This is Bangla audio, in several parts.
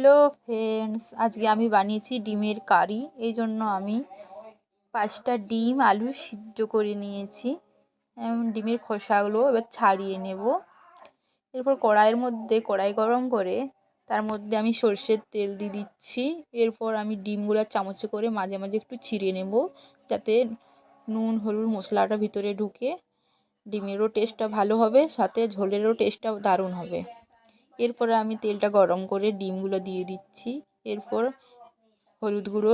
হ্যালো ফ্রেন্ডস, আজকে আমি বানিয়েছি ডিমের কারি। এই জন্য আমি 5টা ডিম আলু সিদ্ধ করে নিয়েছি। ডিমের খোসাগুলো এবার ছাড়িয়ে নেব। এরপর কড়াই গরম করে তার মধ্যে আমি সর্ষের তেল দিয়ে দিচ্ছি। এরপর আমি ডিমগুলো চামচে করে মাঝে মাঝে একটু ছিঁড়ে নেব, যাতে নুন হলুদ মশলাটা ভিতরে ঢুকে ডিমেরও টেস্টটা ভালো হবে, সাথে ঝোলেরও টেস্টটা দারুণ হবে। এরপরে আমি তেলটা গরম করে ডিমগুলো দিয়ে দিচ্ছি। এরপর হলুদ গুঁড়ো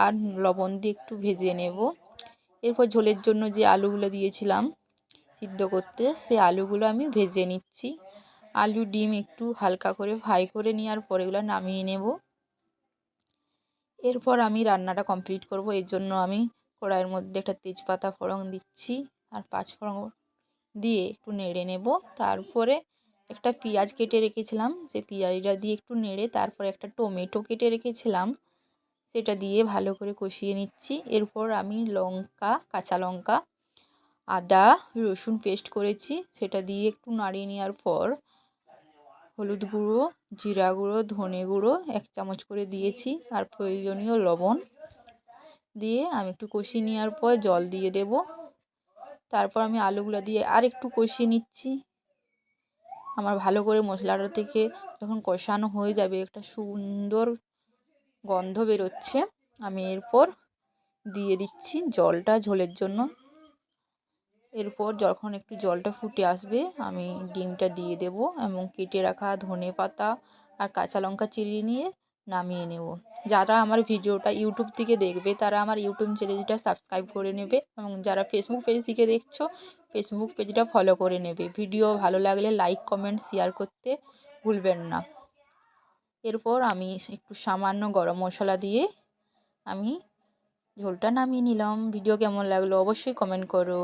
আর লবণ দিয়ে একটু ভেজে নেব। এরপর ঝোলের জন্য যে আলুগুলো দিয়েছিলাম সিদ্ধ করতে, সেই আলুগুলো আমি ভেজে নিচ্ছি। আলু ডিম একটু হালকা করে ফ্রাই করে নেওয়ার পর এগুলো নামিয়ে নেব। এরপর আমি রান্নাটা কমপ্লিট করব। এর জন্য আমি কড়াইয়ের মধ্যে একটা তেজপাতা ফোড়ন দিচ্ছি আর 5 ফোড়ন দিয়ে একটু নেড়ে নেব। তারপরে একটা পেঁয়াজ কেটে রেখেছিলাম, সেই পেঁয়াজটা দিয়ে একটু নেড়ে তারপরে একটা টমেটো কেটে রেখেছিলাম, সেটা দিয়ে ভালো করে কষিয়ে নিচ্ছি। এরপর আমি কাঁচা লঙ্কা আদা রসুন পেস্ট করেছি, সেটা দিয়ে একটু নাড়িয়ে নেওয়ার পর হলুদ গুঁড়ো জিরা গুঁড়ো ধনে গুঁড়ো 1 চামচ করে দিয়েছি, আর প্রয়োজনীয় লবণ দিয়ে আমি একটু কষিয়ে নেওয়ার পর জল দিয়ে দেব। তারপর আমি আলুগুলো দিয়ে আর একটু কষিয়ে নিচ্ছি। আমার ভালো করে মশলাটা থেকে যখন কষানো হয়ে যাবে, একটা সুন্দর গন্ধ বেরোচ্ছে, আমি এরপর দিয়ে দিচ্ছি জলটা ঝোলের জন্য। এরপর যখন একটু জলটা ফুটে আসবে, আমি ডিমটা দিয়ে দেব এবং কেটে রাখা ধনে পাতা আর কাঁচা লঙ্কা চিরিয়ে নিয়ে নামিয়ে নেব। যারা আমার ভিডিওটা ইউটিউব থেকে দেখবে তারা আমার ইউটিউব চ্যানেলটা সাবস্ক্রাইব করে নেবে, এবং যারা ফেসবুক পেজ থেকে দেখছো ফেসবুক পেজটা ফলো করে নেবে। ভিডিও ভালো লাগলে লাইক কমেন্ট শেয়ার করতে ভুলবেন না। এরপর আমি একটু সামান্য গরম মশলা দিয়ে আমি ঝোলটা নামিয়ে নিলাম। ভিডিও কেমন লাগলো অবশ্যই কমেন্ট করো।